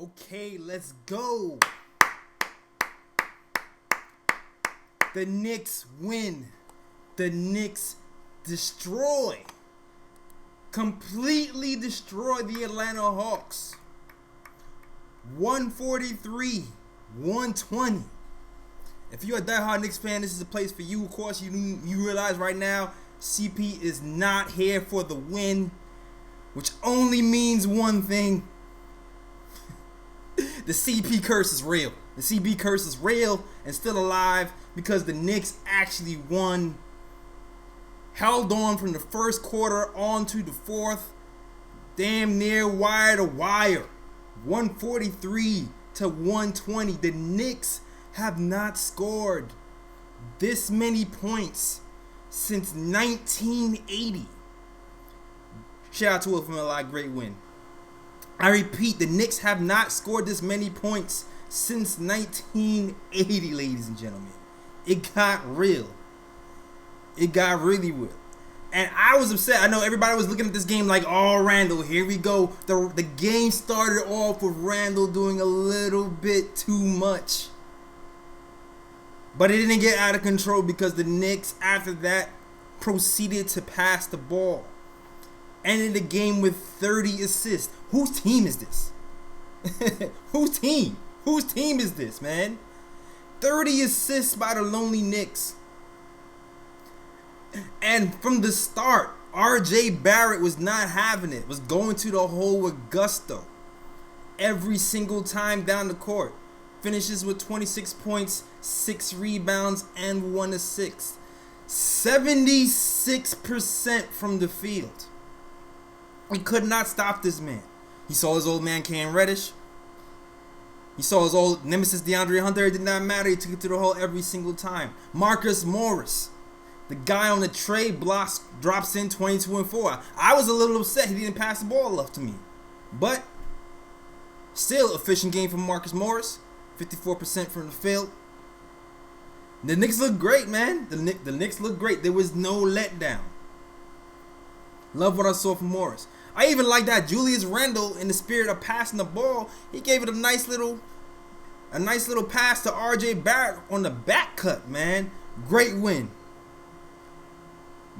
Okay, let's go. The Knicks win. The Knicks completely destroy the Atlanta Hawks. 143-120. If you're a diehard Knicks fan, this is a place for you. Of course, you realize right now CP is not here for the win, which only means one thing. The CP curse is real. The CP curse is real and still alive because the Knicks actually won. Held on from the first quarter on to the fourth. Damn near wire to wire. 143-120. The Knicks have not scored this many points since 1980. Shout out to a from a lot great win. I repeat, the Knicks have not scored this many points since 1980, ladies and gentlemen. It got real. It got really real. And I was upset. I know everybody was looking at this game like, oh, Randall, here we go. The game started off with Randall doing a little bit too much. But it didn't get out of control because the Knicks, after that, proceeded to pass the ball. Ended the game with 30 assists. Whose team is this? Whose team? Whose team is this, man? 30 assists by the lonely Knicks. And from the start, R.J. Barrett was not having it. Was going to the hole with gusto. Every single time down the court. Finishes with 26 points, 6 rebounds, and 1 assist. 76% from the field. He could not stop this man. He saw his old man Cam Reddish. He saw his old nemesis DeAndre Hunter. It did not matter. He took it to the hole every single time. Marcus Morris, the guy on the trade blocks, drops in 22-4. I was a little upset he didn't pass the ball enough to me. But still, efficient game from Marcus Morris. 54% from the field. The Knicks look great, man. The Knicks look great. There was no letdown. Love what I saw from Morris. I even like that Julius Randle, in the spirit of passing the ball, he gave it a nice little pass to R.J. Barrett on the back cut, man. Great win.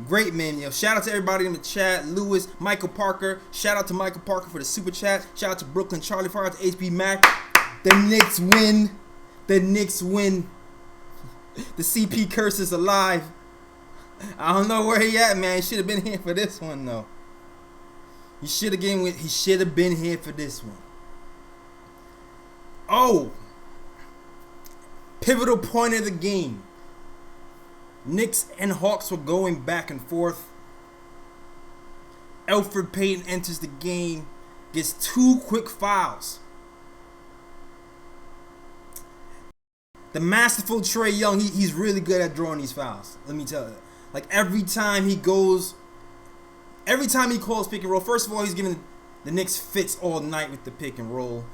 Great, man. Yo, shout out to everybody in the chat. Lewis, Michael Parker. Shout out to Michael Parker for the super chat. Shout out to Brooklyn, Charlie Fire, to HB Mac. The Knicks win. The Knicks win. The CP curse is alive. I don't know where he at, man. He should have been here for this one, though. He should have been here for this one. Oh, pivotal point of the game. Knicks and Hawks were going back and forth. Elfrid Payton enters the game, gets 2 quick fouls. The masterful Trae Young, he's really good at drawing these fouls. Let me tell you. Like every time he calls pick and roll, first of all, he's giving the Knicks fits all night with the pick and roll.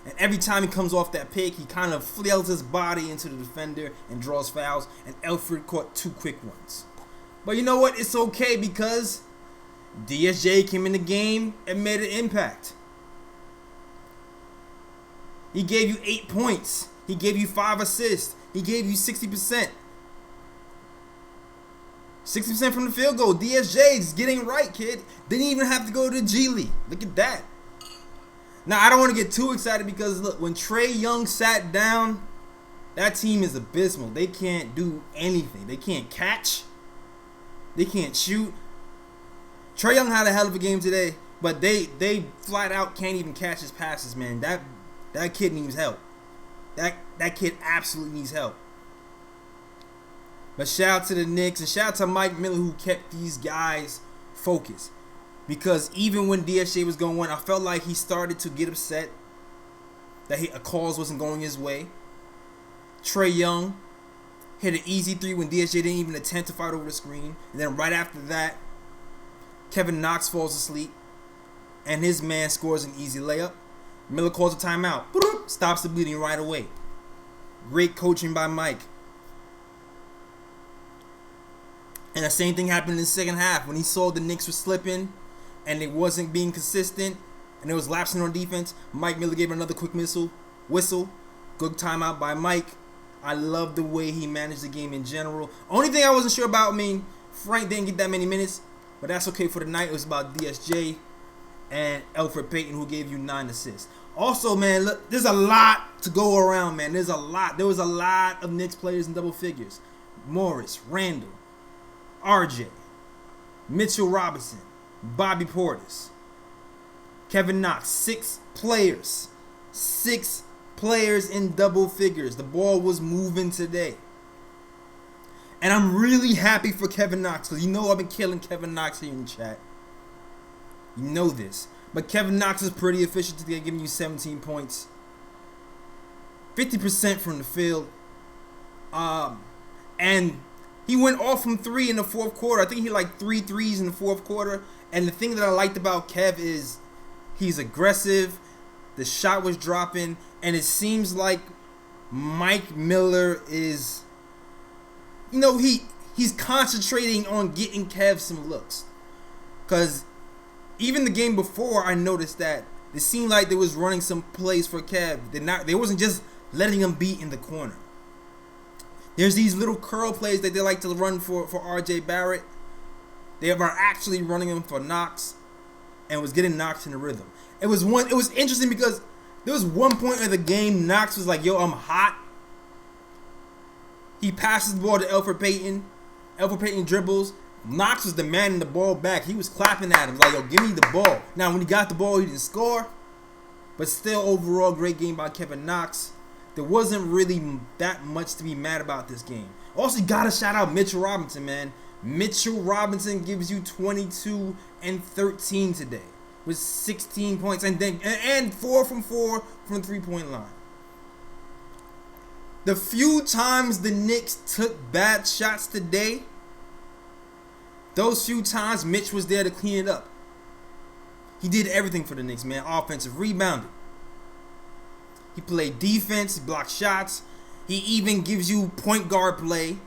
And every time he comes off that pick, he kind of flails his body into the defender and draws fouls. And Elfrid caught 2 quick ones. But you know what? It's okay because DSJ came in the game and made an impact. He gave you 8 points. He gave you 5 assists. He gave you 60%. 60% from the field goal. DSJ is getting right, kid. Didn't even have to go to the G League. Look at that. Now, I don't want to get too excited because, look, when Trae Young sat down, that team is abysmal. They can't do anything. They can't catch. They can't shoot. Trae Young had a hell of a game today, but they flat out can't even catch his passes, man. That kid needs help. That kid absolutely needs help. But shout out to the Knicks and shout out to Mike Miller who kept these guys focused. Because even when DSJ was going, I felt like he started to get upset that a calls wasn't going his way. Trae Young hit an easy 3 when DSJ didn't even attempt to fight over the screen. And then right after that, Kevin Knox falls asleep. And his man scores an easy layup. Miller calls a timeout. Stops the bleeding right away. Great coaching by Mike. And the same thing happened in the second half when he saw the Knicks were slipping and it wasn't being consistent. and it was lapsing on defense. Mike Miller gave another quick whistle. Good timeout by Mike. I love the way he managed the game in general. Only thing I wasn't sure about, Frank didn't get that many minutes, but that's okay for the night. It was about DSJ and Elfrid Payton, who gave you 9 assists. Also, man, look, there's a lot to go around, man. There was a lot of Knicks players in double figures. Morris, Randall, RJ, Mitchell Robinson, Bobby Portis, Kevin Knox. 6 players. 6 players in double figures. The ball was moving today. And I'm really happy for Kevin Knox, because you know I've been killing Kevin Knox here in the chat. You know this. But Kevin Knox is pretty efficient today, giving you 17 points. 50% from the field. And he went off from 3 in the fourth quarter. I think he like 3 threes in the fourth quarter. And the thing that I liked about Kev is he's aggressive. The shot was dropping. And it seems like Mike Miller is, he's concentrating on getting Kev some looks. Because even the game before, I noticed that it seemed like they was running some plays for Kev. They wasn't just letting him be in the corner. There's these little curl plays that they like to run for RJ Barrett. They are actually running them for Knox, and was getting Knox in the rhythm. It was interesting because there was one point of the game Knox was like, "Yo, I'm hot." He passes the ball to Elfrid Payton. Elfrid Payton dribbles. Knox was demanding the ball back. He was clapping at him like, "Yo, give me the ball." Now, when he got the ball, he didn't score, but still, overall, great game by Kevin Knox. There wasn't really that much to be mad about this game. Also, you gotta shout out Mitchell Robinson, man. Mitchell Robinson gives you 22 and 13 today with 16 points and 4 from 4 from the 3-point line. The few times the Knicks took bad shots today, those few times Mitch was there to clean it up. He did everything for the Knicks, man. Offensive rebounding. He played defense, he blocked shots. He even gives you point guard play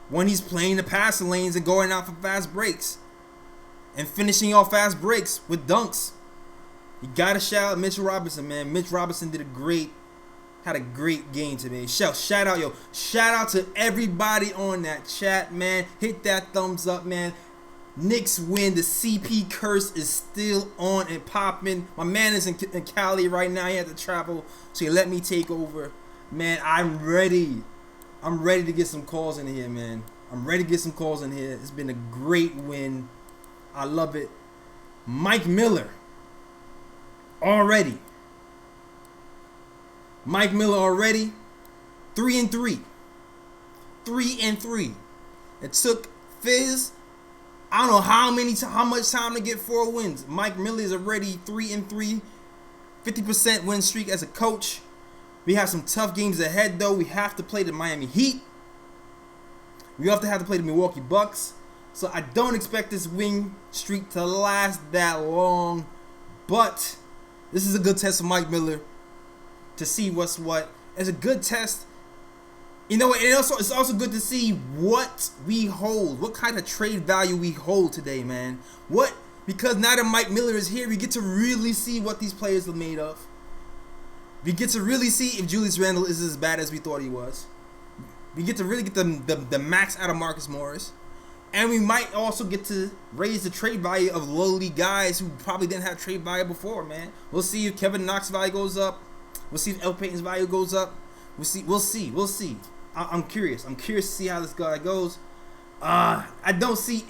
when he's playing the passing lanes and going out for fast breaks. And finishing off fast breaks with dunks. You gotta shout out Mitchell Robinson, man. Mitch Robinson had a great game today. Shout out to everybody on that chat, man. Hit that thumbs up, man. Knicks win. The CP curse is still on and popping. My man is in Cali right now. He had to travel, so he let me take over. Man, I'm ready. I'm ready to get some calls in here, man. It's been a great win. I love it. Mike Miller. Already. 3 and 3. 3 and 3. It took Fizz, I don't know how much time to get 4 wins. Mike Miller is already 3 and 3. 50% win streak as a coach. We have some tough games ahead, though. We have to play the Miami Heat. We also have to play the Milwaukee Bucks. So I don't expect this win streak to last that long. But this is a good test for Mike Miller to see what's what. It's a good test. You know, and it's also good to see what we hold, what kind of trade value we hold today, man. Because now that Mike Miller is here, we get to really see what these players are made of. We get to really see if Julius Randle is as bad as we thought he was. We get to really get the max out of Marcus Morris. And we might also get to raise the trade value of lowly guys who probably didn't have trade value before, man. We'll see if Kevin Knox's value goes up. We'll see if Elfrid Payton's value goes up. We'll see. I'm curious. I'm curious to see how this guy goes. I don't see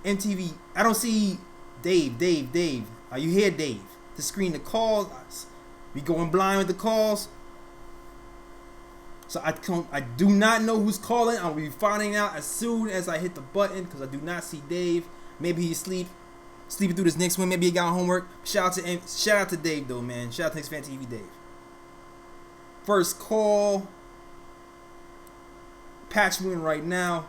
MTV. I don't see Dave. Are you here, Dave? To screen the calls. We going blind with the calls. So I do not know who's calling. I'll be finding out as soon as I hit the button because I do not see Dave. Maybe he's sleeping through this next one. Maybe he got homework. Shout out to Dave though, man. Shout out to KnicksFanTV Dave. First call. Patch win right now.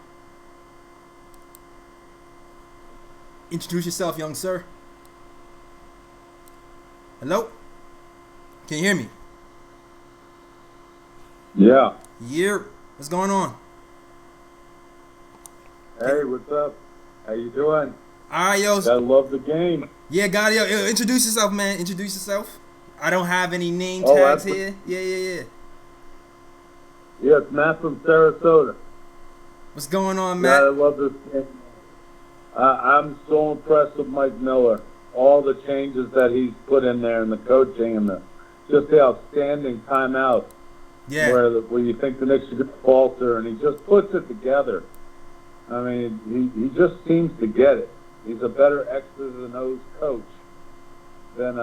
Introduce yourself, young sir. Hello? Can you hear me? Yeah. What's going on? Hey, what's up? How you doing? All right, yo. I love the game. Yeah, got it. Yo, introduce yourself, man. Introduce yourself. I don't have any name Oh, tags that's here. Yeah. yeah, it's Matt from Sarasota. What's going on, God, Matt? I love this game. I'm so impressed with Mike Miller. All the changes that he's put in there, and the coaching, and just the outstanding timeout Yeah. where you think the Knicks are going to falter, and he just puts it together. I mean, he just seems to get it. He's a better X's and O's coach than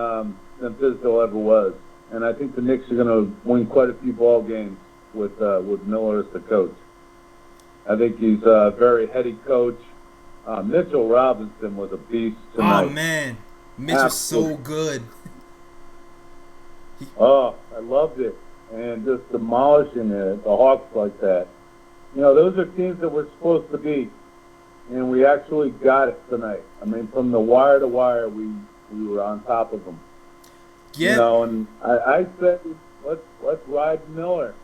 Fizdale ever was, and I think the Knicks are going to win quite a few ball games with Miller as the coach. I think he's a very heady coach. Mitchell Robinson was a beast tonight. Oh man, Mitchell's so good. Oh, I loved it, and just demolishing the Hawks like that. You know, those are teams that we're supposed to beat, and we actually got it tonight. I mean, from the wire to wire, we were on top of them. Yeah. You know, and I said, let's ride Miller.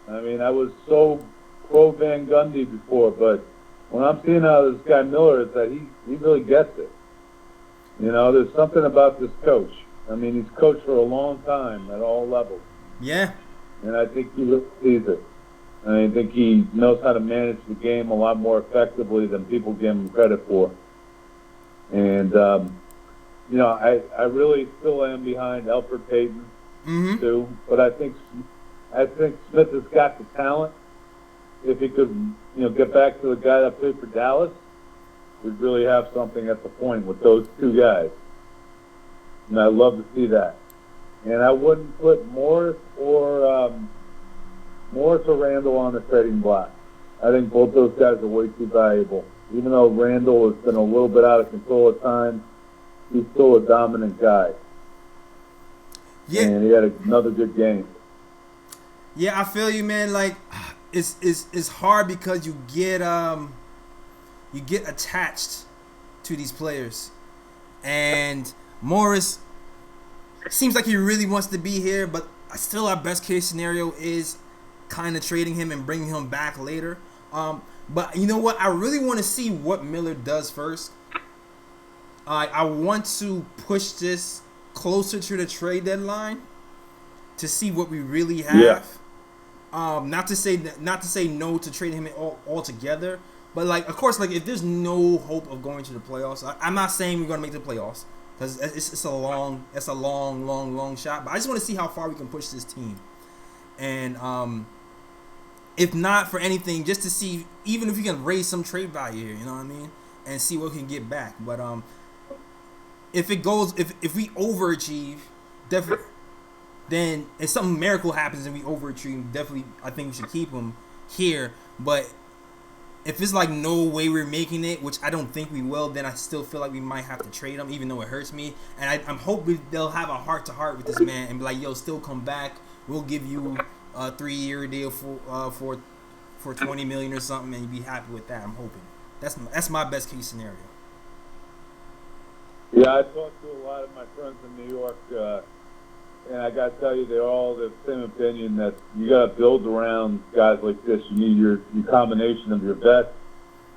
I mean, I was so pro Van Gundy before, but when I'm seeing how this guy Miller is, that he really gets it. You know, there's something about this coach. I mean, he's coached for a long time at all levels. Yeah. And I think he really sees it. And I think he knows how to manage the game a lot more effectively than people give him credit for. And, you know, I really still am behind Elfrid Payton, too. But I think Smith has got the talent. If he could, you know, get back to the guy that played for Dallas, we'd really have something at the point with those two guys. And I'd love to see that. And I wouldn't put Morris or Randall on the trading block. I think both those guys are way too valuable. Even though Randall has been a little bit out of control at times, he's still a dominant guy. Yeah. And he had another good game. Yeah, I feel you, man. Like, it's hard because you get attached to these players, and Morris seems like he really wants to be here, but still our best case scenario is kind of trading him and bringing him back later. But you know what? I really want to see what Miller does first. I want to push this closer to the trade deadline to see what we really have. Yeah. Not to say no to trading him altogether, but like, of course, like if there's no hope of going to the playoffs, I'm not saying we're gonna make the playoffs because it's a long shot. But I just want to see how far we can push this team, and if not for anything, just to see even if we can raise some trade value here, you know what I mean, and see what we can get back. But if it goes, if we overachieve, definitely. Then if some miracle happens and we overachieve, definitely I think we should keep him here. But if it's like no way we're making it, which I don't think we will, then I still feel like we might have to trade him, even though it hurts me. And I'm hoping they'll have a heart-to-heart with this man and be like, yo, still come back. We'll give you a 3-year deal for $20 million or something, and you'll be happy with that. I'm hoping. That's my best case scenario. Yeah, I talked to a lot of my friends in New York, and I got to tell you, they're all the same opinion that you got to build around guys like this. You need your combination of your vets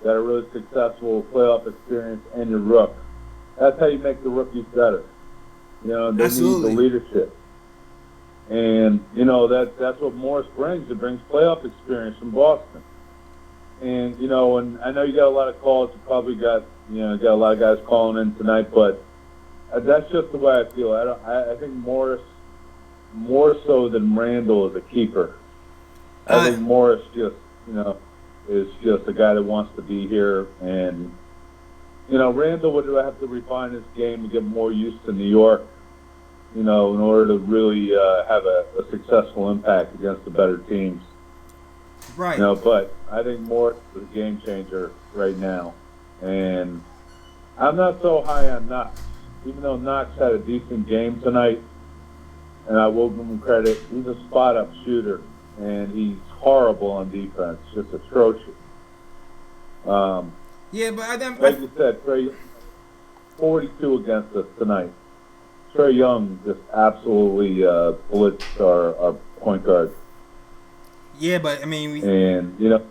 that are really successful, playoff experience, and your rook. That's how you make the rookies better. You know, they Absolutely. need the leadership. And, you know, that's what Morris brings. It brings playoff experience from Boston. And, you know, and I know you got a lot of calls. You probably got a lot of guys calling in tonight, but that's just the way I feel. I think Morris, more so than Randall, is a keeper. I think Morris just, you know, is just a guy that wants to be here. And, you know, Randall would have to refine his game to get more used to New York, you know, in order to really have a successful impact against the better teams. Right. You know, but I think Morris is a game changer right now. And I'm not so high on Knox, even though Knox had a decent game tonight. And I will give him credit. He's a spot-up shooter, and he's horrible on defense, just atrocious. Yeah, but like you said, Trey, 42 against us tonight. Trae Young just absolutely blitzed our point guard. Yeah, but I mean, and you know,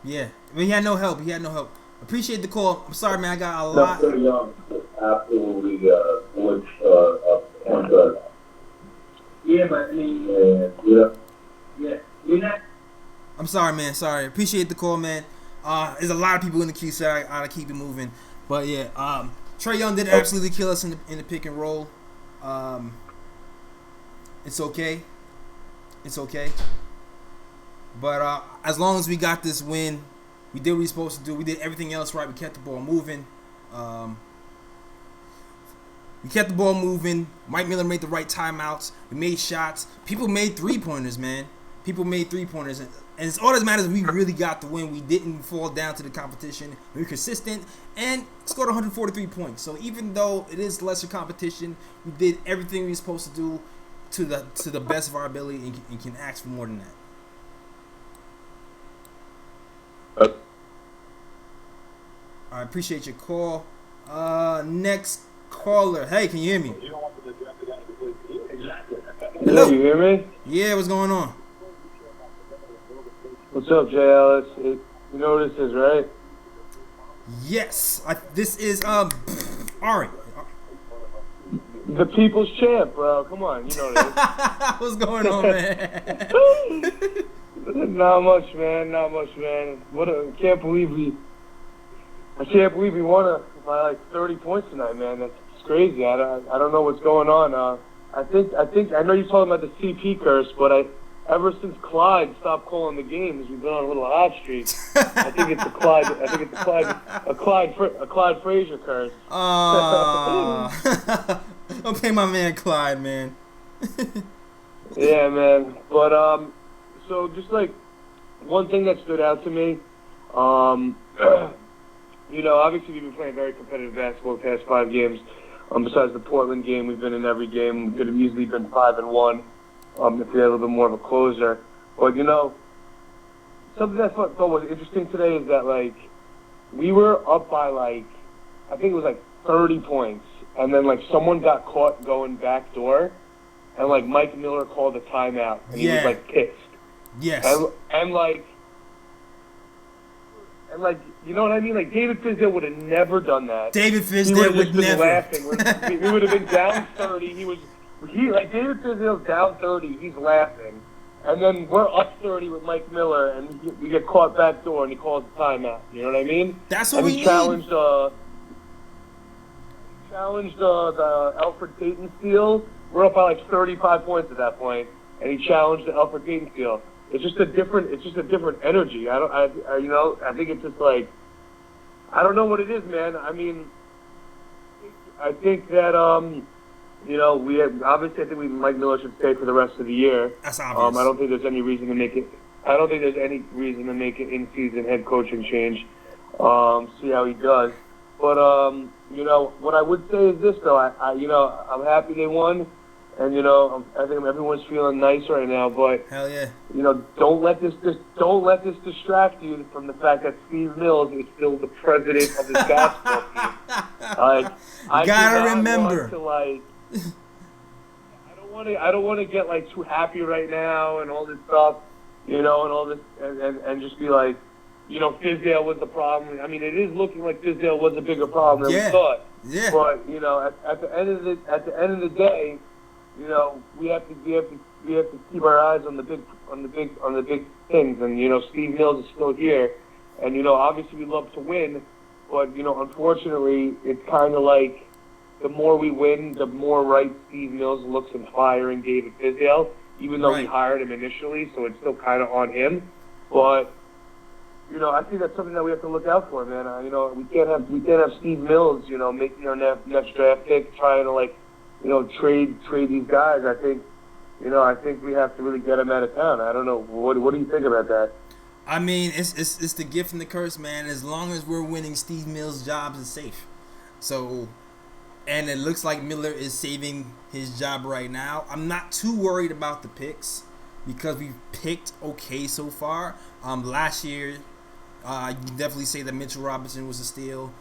yeah, I mean, he had no help. Appreciate the call. I'm sorry, man. I got a No, lot. pretty young. Absolutely, would point guard. Yeah, but I mean, yeah. You're not. I'm sorry, man. Sorry. Appreciate the call, man. There's a lot of people in the queue, so I gotta keep it moving. But yeah, Trae Young did absolutely kill us in the pick and roll. It's okay. It's okay. But as long as we got this win, we did what we were supposed to do. We did everything else right. We kept the ball moving. Mike Miller made the right timeouts. We made shots. People made three-pointers, man. People made three-pointers. And it's all that matters. We really got the win. We didn't fall down to the competition. We were consistent and scored 143 points. So even though it is lesser competition, we did everything we were supposed to do to the best of our ability and can ask for more than that. I appreciate your call. Next caller. Hey, can you hear me? Hello, you hear me? Yeah, what's going on? What's up, Jay Ellis? You know what this is, right? Yes, this is Ari. The People's Champ, bro. Come on, you know this. What's going on, man? Not much, man. Not much, man. I can't believe we won by like 30 points tonight, man. That's crazy. I don't know what's going on. I know you're talking about the CP curse, but ever since Clyde stopped calling the games, we've been on a little hot streak. I think it's a Clyde Frazier curse. Don't pay my man Clyde, man. Yeah, man. But so just like one thing that stood out to me, obviously we've been playing very competitive basketball the past 5 games. Besides the Portland game, we've been in every game. We could have easily been 5-1 if we had a little bit more of a closer. But something that I thought was interesting today is that like we were up by like I think it was like 30 points, and then like someone got caught going back door, and like Mike Miller called a timeout, and he was like pissed. Yes. And like you know what I mean? Like David Fizdale would have never done that. David Fizdale would never. Laughing. We would have been down 30. David Fizdale's down 30. He's laughing, and then we're up 30 with Mike Miller, and we get caught back door, and he calls the timeout. You know what I mean? That's what we need. Challenged the Alfred Payton steal. We're up by like 35 points at that point, and he challenged the Alfred Payton steal. It's just a different energy. I think it's just like, I don't know what it is, man. I mean, I think that, obviously I think Mike Miller should stay for the rest of the year. That's obvious. I don't think there's any reason to make it in-season head coaching change. See how he does. But, what I would say is this, though. I'm happy they won. And I think everyone's feeling nice right now, but hell yeah, don't let this distract you from the fact that Steve Mills is still the president of this basketball team. You gotta remember. I don't want to get like too happy right now and all this stuff, and all this and just be like, Fizdale was the problem. I mean, it is looking like Fizdale was a bigger problem than we thought. Yeah. But at the end of the day. We have to keep our eyes on the big things, and Steve Mills is still here, and obviously we love to win, but unfortunately it's kind of like the more we win, the more right Steve Mills looks in firing David Fizdale, even though we hired him initially, so it's still kind of on him. But I think that's something that we have to look out for, man. We can't have Steve Mills, making our next draft pick, trying to trade these guys. I think we have to really get him out of town. I don't know. What do you think about that? I mean, it's the gift and the curse, man. As long as we're winning, Steve Mills' job is safe. So, and it looks like Miller is saving his job right now. I'm not too worried about the picks because we've picked okay so far. Last year, you can definitely say that Mitchell Robinson was a steal.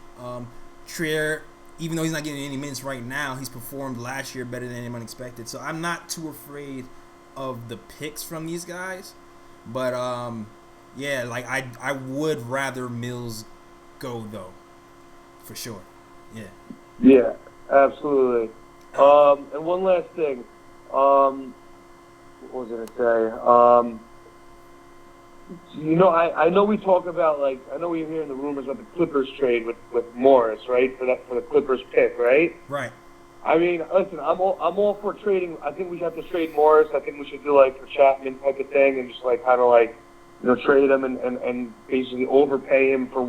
Trier, even though he's not getting any minutes right now, he's performed last year better than anyone expected. So I'm not too afraid of the picks from these guys. But, I would rather Mills go though, for sure. Yeah. Yeah, absolutely. And one last thing. What was I gonna say? I know we talk about, like, I know we're hearing the rumors about the Clippers trade with Morris, right? For the Clippers pick, right? Right. I mean, listen, I'm all for trading. I think we have to trade Morris. I think we should do like a Chapman type of thing and just like kind of like, trade him and basically overpay him for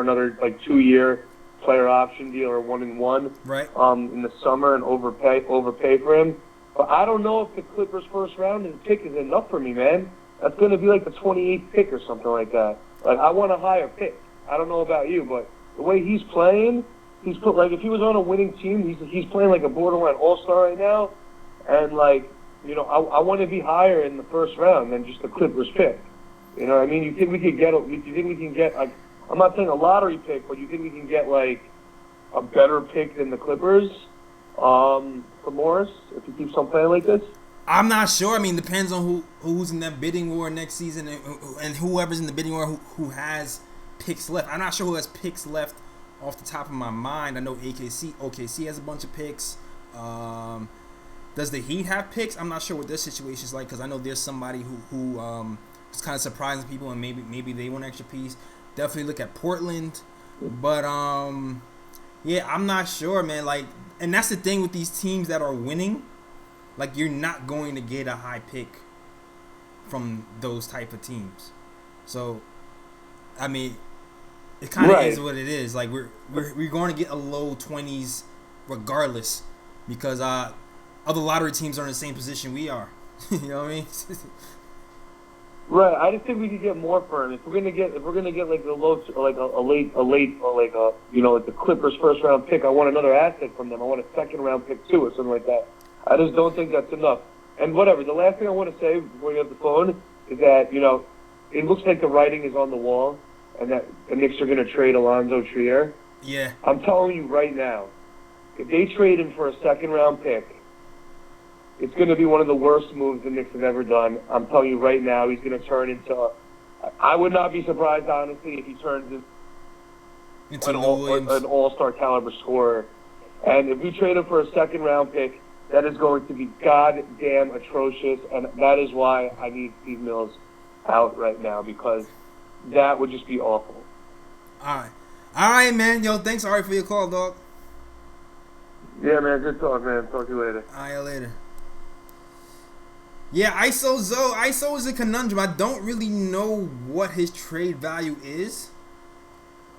another like 2-year player option deal or 1-and-1. Right. In the summer and overpay for him. But I don't know if the Clippers' first round pick is enough for me, man. That's going to be like the 28th pick or something like that. Like, I want a higher pick. I don't know about you, but the way he's playing, he's put, like, if he was on a winning team, he's playing like a borderline all-star right now. And, like, I want to be higher in the first round than just the Clippers pick. You know what I mean? You think we can get, like, I'm not saying a lottery pick, but you think we can get, like, a better pick than the Clippers for Morris if he keeps on playing like this? I'm not sure. I mean, depends on who's in that bidding war next season and whoever's in the bidding war who has picks left. I'm not sure who has picks left off the top of my mind. I know OKC has a bunch of picks. Does the Heat have picks? I'm not sure what their situation is like because I know there's somebody who is kind of surprising people and maybe they want an extra piece. Definitely look at Portland, but yeah, I'm not sure, man. Like, and that's the thing with these teams that are winning. Like, you're not going to get a high pick from those type of teams. So, I mean, it kind of is what it is. Like, we're going to get a low 20s regardless because other lottery teams are in the same position we are. You know what I mean? Right. I just think we could get more for him. If we're gonna get like the low, like a late, or like a like the Clippers first round pick, I want another asset from them. I want a second round pick too, or something like that. I just don't think that's enough. And whatever. The last thing I want to say before you have the phone is that it looks like the writing is on the wall, and that the Knicks are going to trade Alonzo Trier. Yeah. I'm telling you right now, if they trade him for a second round pick, it's going to be one of the worst moves the Knicks have ever done. I'm telling you right now, he's going to turn into. I would not be surprised, honestly, if he turns into an all-star caliber scorer. And if we trade him for a second round pick, that is going to be goddamn atrocious, and that is why I need Steve Mills out right now, because that would just be awful. All right, man. Yo, thanks, Ari, for your call, dog. Yeah, man. Good talk, man. Talk to you later. All right, later. Yeah, ISO is a conundrum. I don't really know what his trade value is.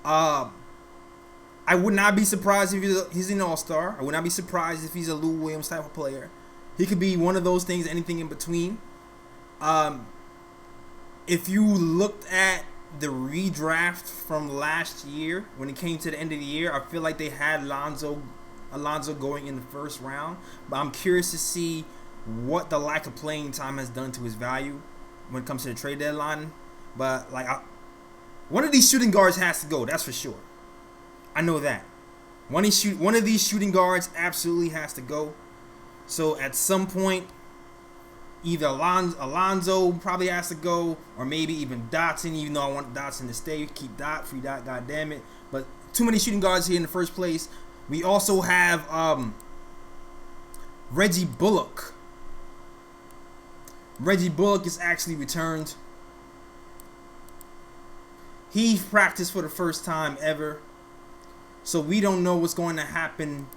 I would not be surprised if he's an all-star. I would not be surprised if he's a Lou Williams type of player. He could be one of those things, anything in between. If you looked at the redraft from last year, when it came to the end of the year, I feel like they had Alonzo going in the first round. But I'm curious to see what the lack of playing time has done to his value when it comes to the trade deadline. But one of these shooting guards has to go. That's for sure. I know that. One of these shooting guards absolutely has to go. So at some point, either Alonzo probably has to go, or maybe even Dotson, even though I want Dotson to stay. Keep Dot, free Dot, goddammit. But too many shooting guards here in the first place. We also have Reggie Bullock. Reggie Bullock is actually returned. He practiced for the first time ever. So we don't know what's going to happen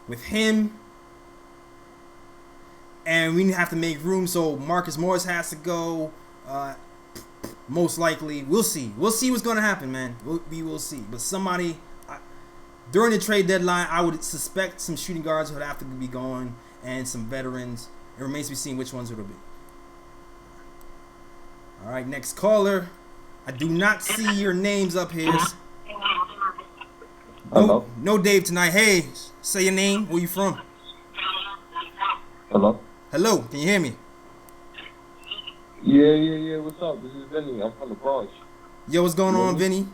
with him. And we have to make room. So Marcus Morris has to go. Most likely. We'll see. We'll see what's going to happen, man. We will see. But somebody, during the trade deadline, I would suspect some shooting guards would have to be going. And some veterans. It remains to be seen which ones it'll be. All right, next caller. I do not see your names up here. No Dave tonight. Hey, say your name. Where you from? Hello? Hello, can you hear me? Yeah. What's up? This is Vinny. I'm from the Bronx. Yo, what's going on, Vinny?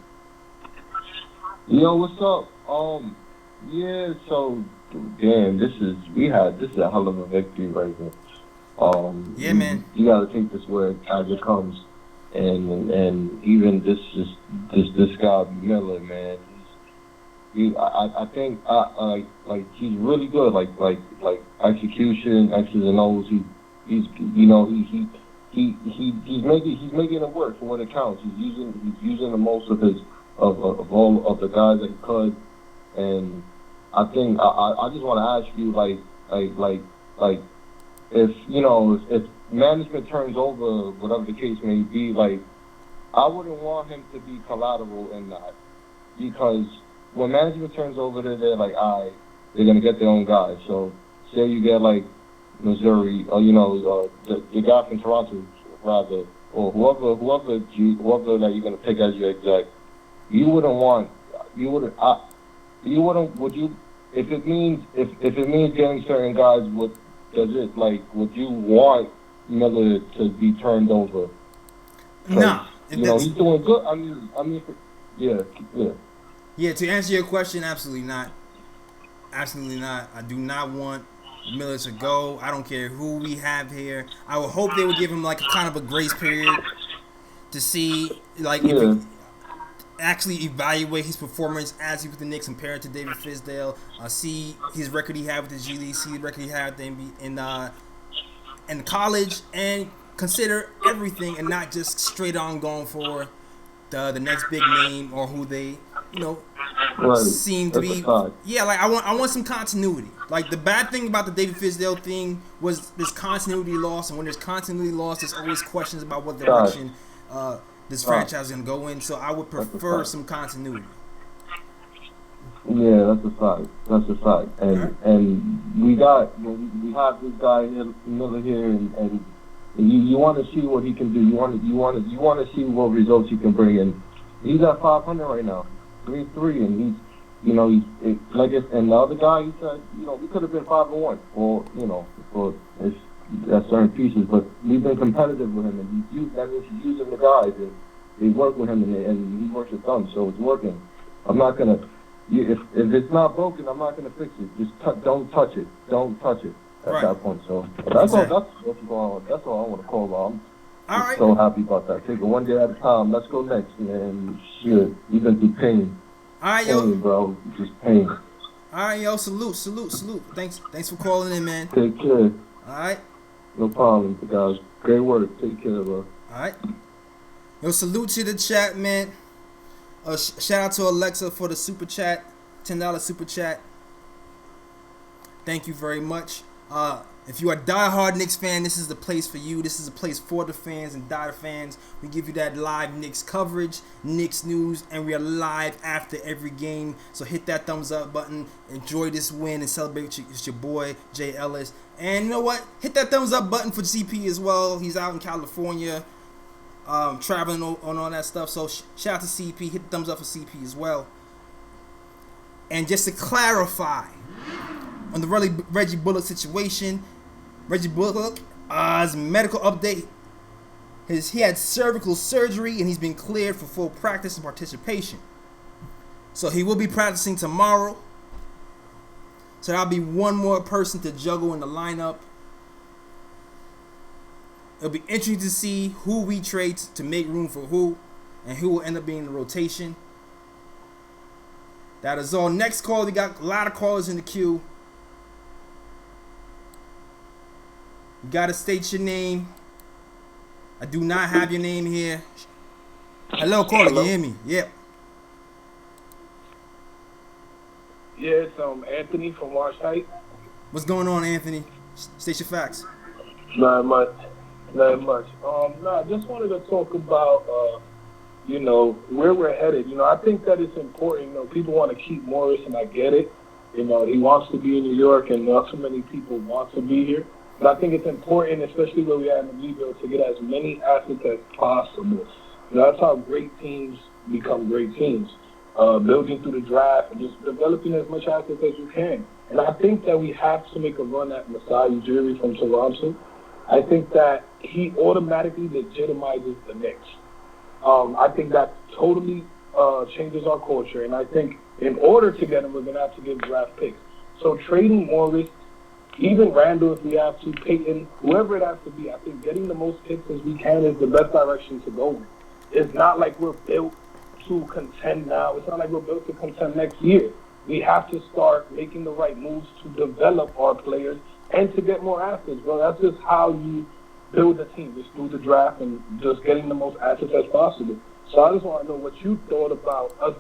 Yo, what's up? Yeah, so, damn, this is a hell of a victory right here. Yeah, man. You gotta take this where as it comes. and even this guy Miller, man. I think like he's really good. Like execution, X's and O's. He's making it work for when it counts. He's using the most of his of all of the guys that he could. And I think I just want to ask you like if if management turns over whatever the case may be, like I wouldn't want him to be collateral in that, because when management turns over, they're like, all right, they're gonna get their own guys. So say you get like Missouri, or the guy from Toronto rather, or whoever that you're gonna pick as your exec, would you if it means getting certain guys, would you want Miller to be turned over? Nah. He's doing good. I mean, yeah. Yeah, to answer your question, absolutely not. Absolutely not. I do not want Miller to go. I don't care who we have here. I would hope they would give him like a kind of a grace period to see if he actually evaluate his performance as he was the Knicks compared to David Fizdale. See his record he had with the G League, see the record he had in college, and consider everything and not just straight on going for the next big name or who they seem to be. Yeah, like I want some continuity. Like the bad thing about the David Fizdale thing was this continuity loss, and when there's continuity loss, there's always questions about what direction this franchise is gonna go in. So I would prefer some continuity. Yeah, that's a fact. And we have this guy Miller here, and you want to see what he can do. You want to see what results he can bring in. He's at 500 right now, 3-3, and he's and the other guy, he said, we could have been 5-1, or for certain pieces, but we've been competitive with him, and that means he's using the guys, and they work with him, and he works with them, so it's working. I'm not gonna. If it's not broken, I'm not gonna fix it. Just don't touch it. Don't touch it at that point. So that's all. That's all I want to call about. I'm so happy about that. Take it one day at a time. Let's go next, man. Shit, you've been through pain. All right, pain, bro. Just pain. All right, yo. Salute. Thanks for calling in, man. Take care. All right. No problem, guys. Great work. Take care, bro. All right. Yo, salute to the chat, man. Shout out to Alexa for the super chat, $10 super chat. Thank you very much. If you are a diehard Knicks fan, this is the place for you. This is a place for the fans and die fans. We give you that live Knicks coverage, Knicks news, and we are live after every game. So hit that thumbs up button. Enjoy this win and celebrate with your boy, Jay Ellis. And you know what? Hit that thumbs up button for CP as well. He's out in California, traveling on all that stuff. So shout out to CP. Hit the thumbs up for CP as well. And just to clarify on the Reggie Bullock situation, Reggie Bullock, his medical update, he had cervical surgery and he's been cleared for full practice and participation. So he will be practicing tomorrow. So that'll be one more person to juggle in the lineup. It'll be interesting to see who we trade to make room for who, and who will end up being in the rotation. That is all. Next call, we got a lot of callers in the queue. You gotta state your name. I do not have your name here. Hello, caller. Can you hear me? Yep. Yeah, it's Anthony from Wash Heights. What's going on, Anthony? State your facts. Not much. I just wanted to talk about, where we're headed. I think that it's important. People want to keep Morris, and I get it. He wants to be in New York, and not so many people want to be here. But I think it's important, especially where we are in the rebuild, to get as many assets as possible. That's how great teams become great teams. Building through the draft and just developing as much assets as you can. And I think that we have to make a run at Masai Ujiri from Toronto. I think that he automatically legitimizes the Knicks. I think that totally changes our culture. And I think in order to get him, we're going to have to get draft picks. So trading Morris, even Randall if we have to, Peyton, whoever it has to be. I think getting the most picks as we can is the best direction to go in. It's not like we're built to contend now. It's not like we're built to contend next year. We have to start making the right moves to develop our players and to get more assets, bro. That's just how you build a team, just through the draft and just getting the most assets as possible. So I just want to know what you thought about us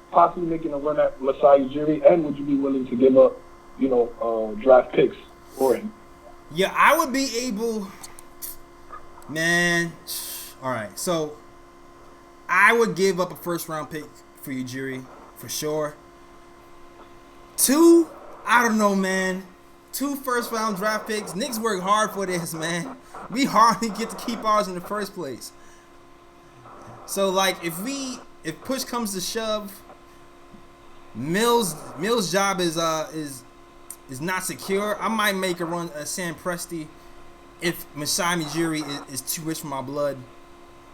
possibly making a run at Masai Ujiri, and would you be willing to give up, draft picks for him? Yeah, I would be able. Man, all right. So I would give up a first-round pick for Ujiri for sure. 2, I don't know, man. 2 first-round draft picks. Knicks work hard for this, man. We hardly get to keep ours in the first place. So, like, if push comes to shove, Mills' job is not secure. I might make a run at Sam Presti. If Masai Ujiri is too rich for my blood,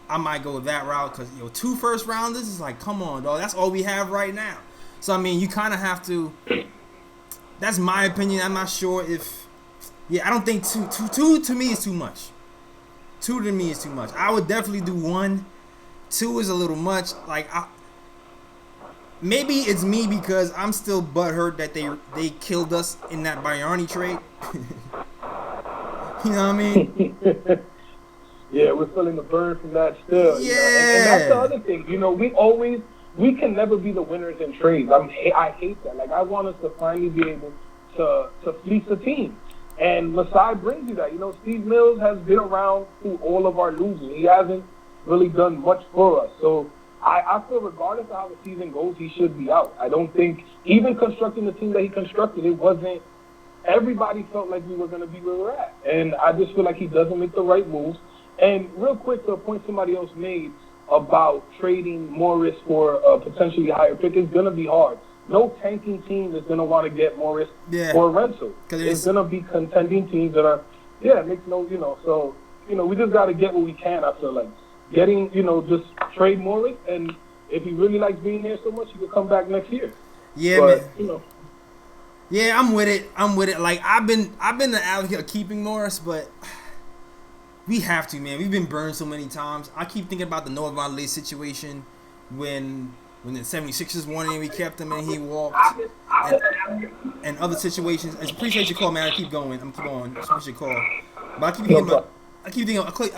I might go with that route because 2 first rounders is like, come on, dog. That's all we have right now. So I mean, you kind of have to. That's my opinion. I'm not sure if. Yeah, I don't think two to me is too much. 2 to me is too much. I would definitely do 1. 2 is a little much. Like, maybe it's me because I'm still butthurt that they killed us in that Bayarni trade. You know what I mean? Yeah, we're feeling the burn from that still. Yeah. And that's the other thing. We can never be the winners in trades. I hate that. Like, I want us to finally be able to fleece a team. And Masai brings you that. Steve Mills has been around through all of our losing. He hasn't really done much for us. So I feel regardless of how the season goes, he should be out. I don't think, even constructing the team that he constructed, it wasn't, everybody felt like we were going to be where we're at. And I just feel like he doesn't make the right moves. And real quick, to a point somebody else made about trading Morris for a potentially higher pick, is going to be hard. No tanking team is going to want to get Morris or Renzo. It's going to be contending teams that are, it makes no, so, we just got to get what we can, I feel like. Getting, just trade Morris, and if he really likes being there so much, he could come back next year. Yeah, but, man. Yeah, I'm with it. Like, I've been the advocate of keeping Morris, but we have to, man. We've been burned so many times. I keep thinking about the Noah Vonleh situation when the 76ers won and we kept him and he walked, and other situations. I appreciate your call, man. I keep going. I'm keep going. I appreciate your call. But I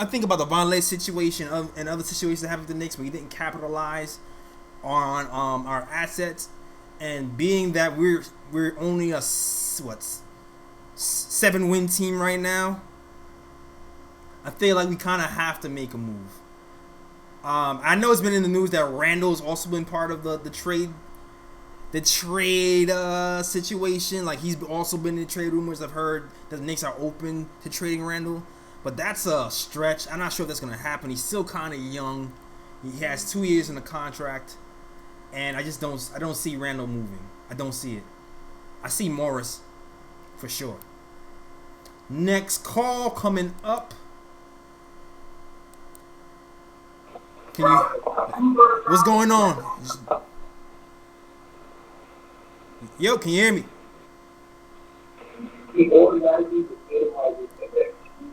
think about the Vonleh situation and other situations that happened to the Knicks where we didn't capitalize on our assets, and being that we're only a 7-win team right now, I feel like we kind of have to make a move. I know it's been in the news that Randall's also been part of the trade situation. Like, he's also been in trade rumors. I've heard that the Knicks are open to trading Randall, but that's a stretch. I'm not sure if that's going to happen. He's still kind of young. He has 2 years in the contract, and I don't see Randall moving. I don't see it. I see Morris for sure. Next call coming up. What's going on? Yo, can you hear me?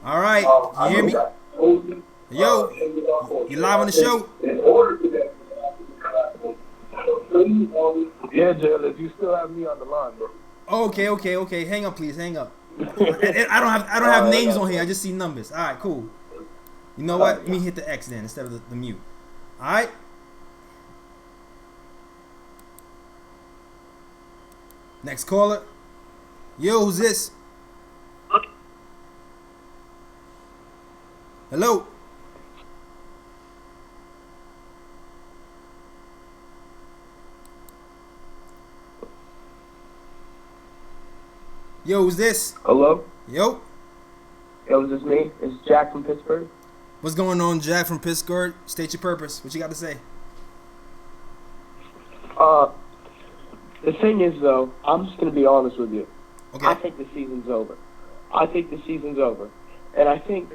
All right, can you hear me? Yo, you live on the show? Yeah, Jared, you still have me on the line, bro. Okay. Hang up, please. Hang up. I don't have names on here. I just see numbers. All right, cool. You know what? Let me hit the X then instead of the mute. All right. Next caller. Yo, who's this? Hello. Yo, who's this? Hello? Yo, is this me? It's Jack from Pittsburgh. what's going on, Jack from Pittsburgh? State your purpose. What you got to say? The thing is, though, I'm just going to be honest with you. Okay. I think the season's over. And I think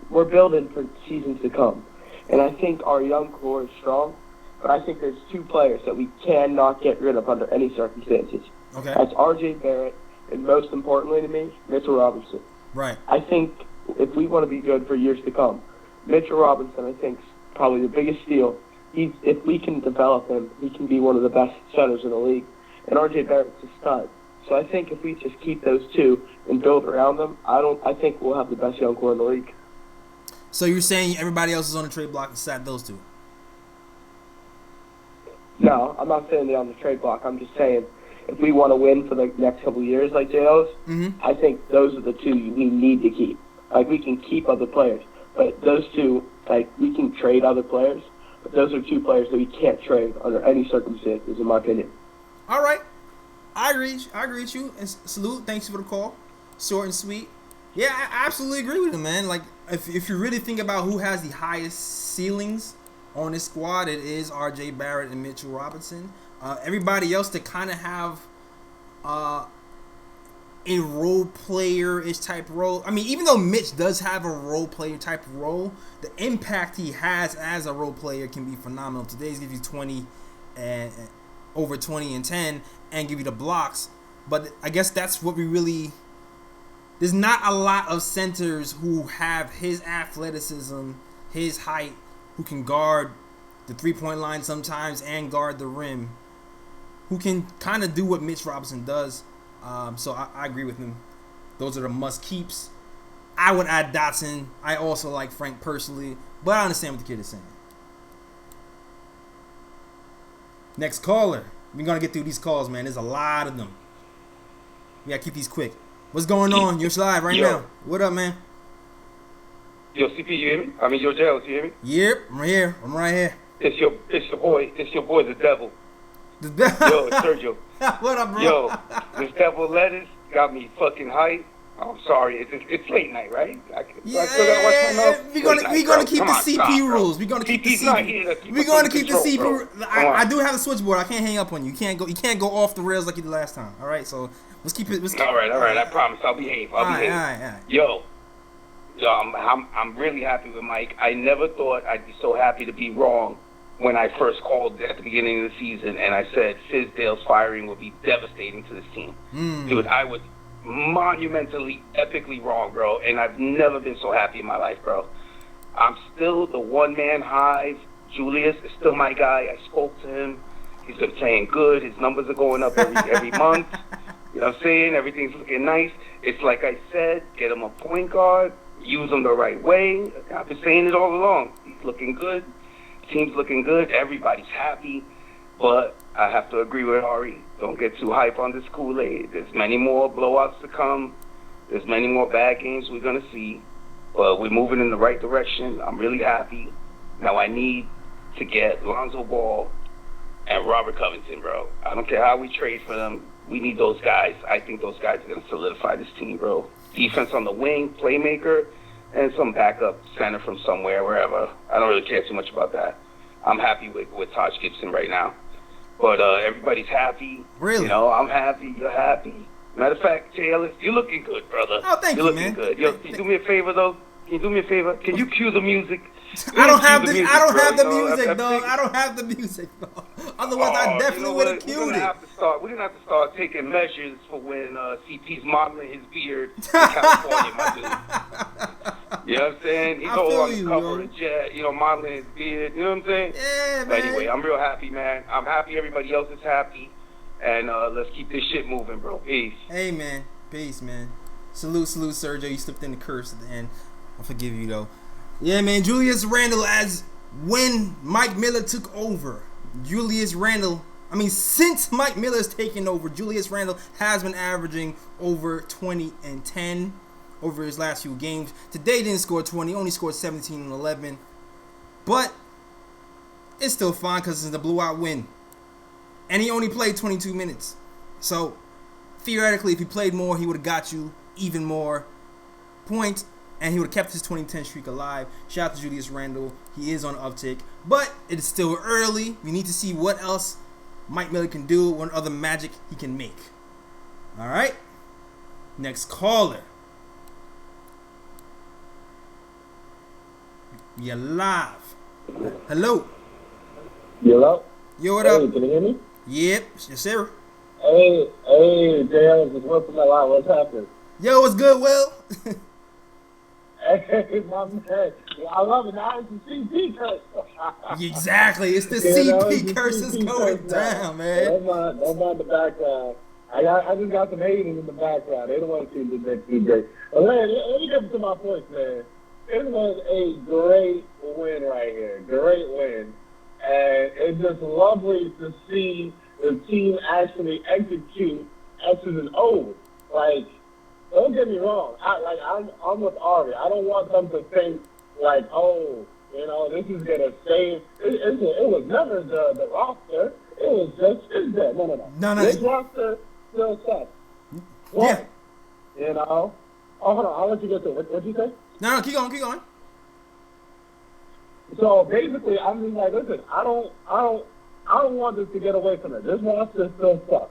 we're building for seasons to come. And I think our young core is strong. But I think there's 2 players that we cannot get rid of under any circumstances. Okay. That's R.J. Barrett and most importantly to me, Mitchell Robinson. Right. I think if we want to be good for years to come, Mitchell Robinson, I think, is probably the biggest steal. If we can develop him, he can be one of the best centers in the league. And R.J. Barrett's a stud. So I think if we just keep those two and build around them, I think we'll have the best young core in the league. So you're saying everybody else is on the trade block except those two? No, I'm not saying they're on the trade block. I'm just saying if we want to win for the next couple of years like JL's, I think those are the two we need to keep. Like, we can keep other players, but those two, like, we can trade other players, but those are two players that we can't trade under any circumstances, in my opinion. All right. I agree with you. And salute. Thanks for the call. Short and sweet. Yeah, I absolutely agree with him, man. Like, if you really think about who has the highest ceilings on this squad, it is R.J. Barrett and Mitchell Robinson. Everybody else to kind of have a role player-ish type role. I mean, even though Mitch does have a role player type role, the impact he has as a role player can be phenomenal. Today's give you 20 and over 20 and 10 and give you the blocks. But I guess that's what we really... There's not a lot of centers who have his athleticism, his height, who can guard the three-point line sometimes and guard the rim, who can kind of do what Mitch Robinson does. So I agree with him. Those are the must-keeps. I would add Dotson. I also like Frank personally, but I understand what the kid is saying. Next caller. We're going to get through these calls, man. There's a lot of them. We got to keep these quick. What's going on? You're live right now. What up, man? Yo, CP, you hear me? I mean, yo, Jails, you hear me? Yep, I'm here. I'm right here. It's your boy, the devil. The devil. Yo, it's Sergio. What up, bro? Yo, this devil lettuce got me fucking hyped. I'm sorry, it's late night, right? I still gotta watch my notes. We're gonna keep the CP rules. We're gonna keep the CP. We're gonna keep the CP. I do have the switchboard. I can't hang up on you. You can't go off the rails like you did last time. All right, so let's keep it. All right. I promise. I'll behave. All right. Yo, I'm really happy with Mike. I never thought I'd be so happy to be wrong when I first called at the beginning of the season, and I said Fizdale's firing would be devastating to this team. Dude, I was monumentally, epically wrong, bro, and I've never been so happy in my life, bro. I'm still the one-man hive. Julius is still my guy. I spoke to him. He's been playing good. His numbers are going up every month. You know what I'm saying? Everything's looking nice. It's like I said, get him a point guard, use him the right way. I've been saying it all along. He's looking good. Team's looking good. Everybody's happy. But I have to agree with Ari. Don't get too hype on this Kool-Aid. There's many more blowouts to come. There's many more bad games we're going to see. But we're moving in the right direction. I'm really happy. Now I need to get Lonzo Ball and Robert Covington, bro. I don't care how we trade for them. We need those guys. I think those guys are going to solidify this team, bro. Defense on the wing, playmaker, and some backup center from somewhere, wherever. I don't really care too much about that. I'm happy with Taj Gibson right now. But everybody's happy. Really? You know, I'm happy. You're happy. Matter of fact, JL, you're looking good, brother. Oh, thank you, man. You're looking good. Yo, can you do me a favor, though? Can you do me a favor? Can you cue the music? I don't have the music, dog. I don't have the music, dog. Otherwise, I definitely would have cued it. We're gonna have to start taking measures for when CP's modeling his beard in California, my dude. You know what I'm saying? He's all on the cover of Jet, modeling his beard. You know what I'm saying? Yeah, man. Anyway, I'm real happy, man. I'm happy everybody else is happy. And let's keep this shit moving, bro. Peace. Hey, man. Peace, man. Salute, Sergio. You slipped in the curse at the end. I forgive you, though. Yeah, man. Julius Randle, as when Mike Miller took over, since Mike Miller's taken over, Julius Randle has been averaging over 20 and 10 over his last few games. Today didn't score 20, only scored 17 and 11. But it's still fine because it's a blowout win. And he only played 22 minutes. So, theoretically, if he played more, he would have got you even more points. And he would have kept his 2010 streak alive. Shout out to Julius Randle. He is on an uptick. But it is still early. We need to see what else Mike Miller can do. What other magic he can make. All right. Next caller. You're live. Hello. Hello. Yo, what up? Hey, can you hear me? Yep. Yes, sir. Hey, JL, just went from that line. What's happening? Yo, what's good, Will? Hey, my man. I love it. Now it's the CP curse. Exactly. It's the CP curses going down, man. Don't mind the background. I just got some haters in the background. They don't want to see the next do great. But man, let me get to my point, man. It was a great win right here. Great win. And it's just lovely to see the team actually execute X's and O's. Like, don't get me wrong. I'm with Ari. I don't want them to think like, oh, you know, this is gonna save. It was never the roster. It was just it's that. No. This roster still sucks. Yeah. You know. Oh, hold on. I'll let you get to it. What'd you say? No, keep going. So basically, I'm just like, listen. I don't want this to get away from it. This roster still sucks.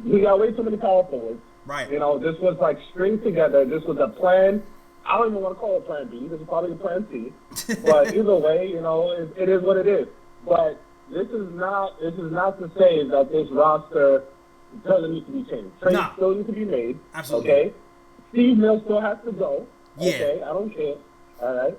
We got way too many power forwards. Right. You know, this was like string together. This was a plan. I don't even want to call it plan B. This is probably a plan C. But either way, you know, it is what it is. But this is not to say that this roster doesn't need to be changed. Trades still need to be made. Absolutely. Okay. Steve Mills still has to go. Yeah. Okay. I don't care. All right.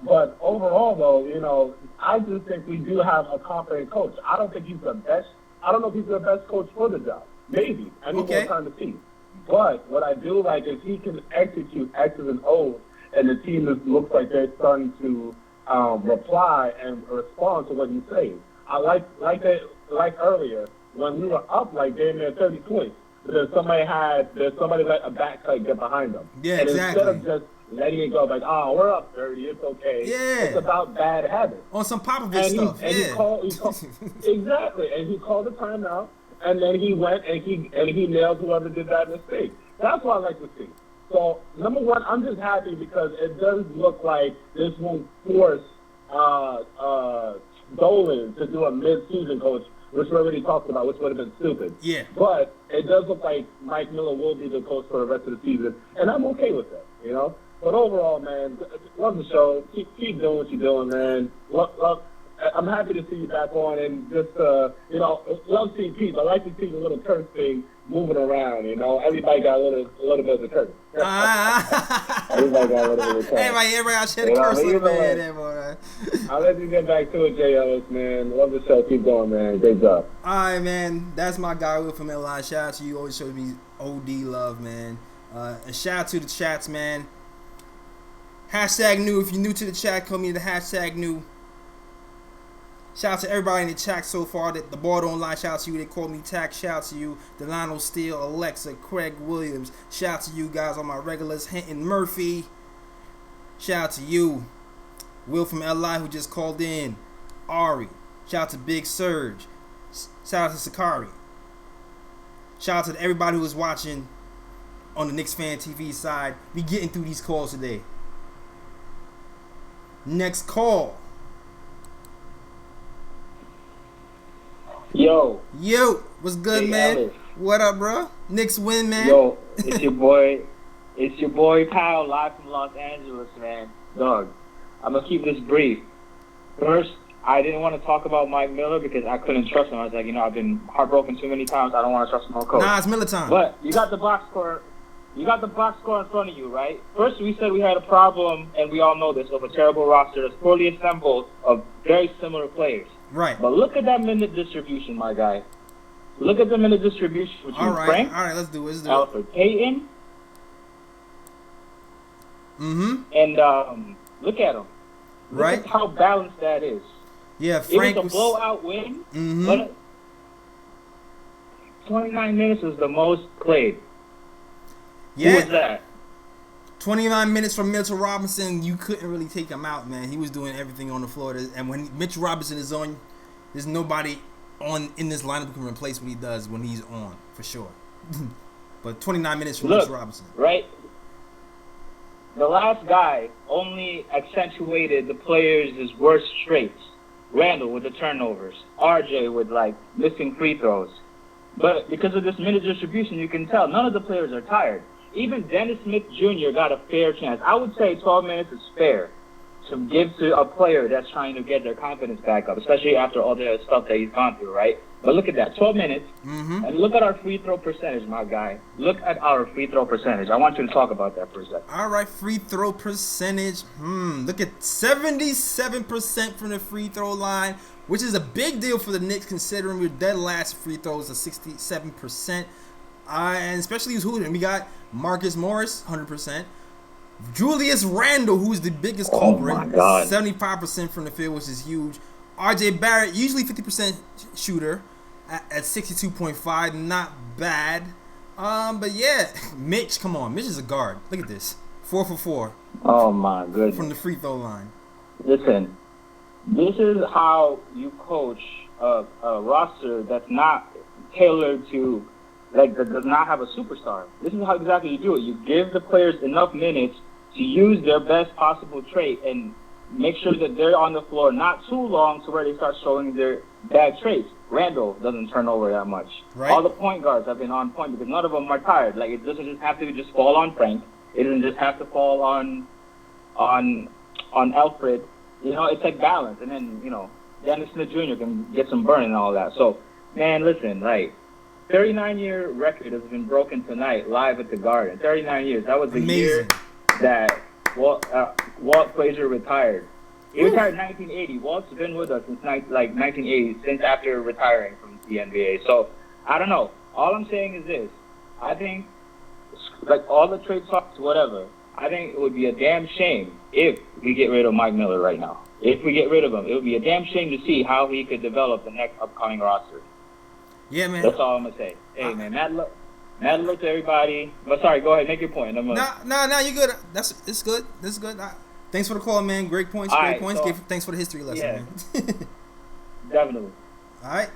But overall, though, you know, I just think we do have a competent coach. I don't think he's the best. I don't know if he's the best coach for the job. Maybe. I need more time to see. But what I do like is he can execute X's and O's, and the team looks like they're starting to reply and respond to what he's saying. I like earlier when we were up like damn near 30 points. There's somebody let a backside get behind them. Yeah, and exactly. Instead of just letting it go like, oh, we're up 30, it's okay. Yeah. It's about bad habits. On some Popovich stuff. He called exactly, and he called a timeout. And then he went and he nailed whoever did that mistake. That's what I like to see. So, number one, I'm just happy because it does look like this won't force Dolan to do a mid-season coach, which we already talked about, which would have been stupid. Yeah. But it does look like Mike Miller will be the coach for the rest of the season, and I'm okay with that, you know? But overall, man, love the show. Keep doing what you're doing, man. I'm happy to see you back on, and just, you know, love CPs. I like to see the little curse thing moving around, you know. Everybody got a little bit of the curse. Everybody got a little bit of the curse. Everybody out share the curse a little bit there, boy. I'll let you get back to it, Jay Ellis, man. Love the show. Keep going, man. Great job. All right, man. That's my guy, Will from Atlanta. Shout out to you. Always show me OD love, man. And shout out to the chats, man. #new. If you're new to the chat, call me the #new. Shout out to everybody in the chat so far. The ball don't lie. Shout out to you. They call me Tack. Shout out to you. Delano Steele, Alexa, Craig Williams. Shout out to you guys on my regulars. Hinton Murphy. Shout out to you. Will from LI who just called in. Ari. Shout out to Big Surge. Shout out to Sakari. Shout out to everybody who was watching on the Knicks Fan TV side. We getting through these calls today. Next call. Yo, what's good, hey, man? Alice. What up, bro? Knicks win, man. Yo, it's your boy Kyle, live from Los Angeles, man. Dog, I'm gonna keep this brief. First, I didn't want to talk about Mike Miller because I couldn't trust him. I was like, you know, I've been heartbroken too many times. I don't want to trust my coach. Nah, it's Miller time. But you got the box score. You got the box score in front of you, right? First, we said we had a problem, and we all know this, of a terrible roster that's poorly assembled of very similar players. Right. But look at that minute distribution, my guy. Look at the minute distribution between Frank, let's do it. Alfred Payton, and look at him. Look at how balanced that is. Yeah, Frank it was a blowout win, but 29 minutes was the most played. Yeah. Who was that? 29 minutes from Mitchell Robinson, you couldn't really take him out, man. He was doing everything on the floor. And when Mitchell Robinson is on, there's nobody in this lineup who can replace what he does when he's on, for sure. But 29 minutes from Mitchell Robinson. Right? The last guy only accentuated the players' worst traits. Randall with the turnovers. RJ with, missing free throws. But because of this minute distribution, you can tell none of the players are tired. Even Dennis Smith Jr. got a fair chance. I would say 12 minutes is fair. to give to a player that's trying to get their confidence back up, especially after all the stuff that he's gone through, right? But look at that, 12 minutes, and look at our free throw percentage, my guy. Look at our free throw percentage. I want you to talk about that for a second. All right, free throw percentage. Look at 77% from the free throw line, which is a big deal for the Knicks considering we're dead last free throws of 67%. And especially who's hooting. We got Marcus Morris, 100%. Julius Randle, who's the biggest culprit, 75% from the field, which is huge. RJ Barrett, usually 50% shooter, at 62.5, not bad. But yeah, Mitch, come on, Mitch is a guard. Look at this, 4 for 4. Oh my goodness! From the free throw line. Listen, this is how you coach a roster that's not tailored to, like, that does not have a superstar. This is how exactly you do it. You give the players enough minutes to use their best possible trait and make sure that they're on the floor not too long to where they start showing their bad traits. Randall doesn't turn over that much. Right. All the point guards have been on point because none of them are tired. Like, it doesn't just have to just fall on Frank. It doesn't just have to fall on Alfred. You know, it's like balance. And then, you know, Dennis Smith Jr. can get some burn and all that. So, man, listen, like, 39-year record has been broken tonight live at the Garden. 39 years. That was the year that Walt Frazier retired. He retired in 1980. Walt's been with us since 1980, since after retiring from the NBA. So, I don't know. All I'm saying is this. I think, like, all the trade talks, whatever, I think it would be a damn shame if we get rid of Mike Miller right now. If we get rid of him, it would be a damn shame to see how he could develop the next upcoming roster. Yeah, man. That's all I'm going to say. Hey, man, mad luck to everybody. But sorry, go ahead, make your point. No, you're good. It's good. This is good. Thanks for the call, man. Great points. All great right, points. So, Thanks for the history lesson, yeah, man. Definitely. All right.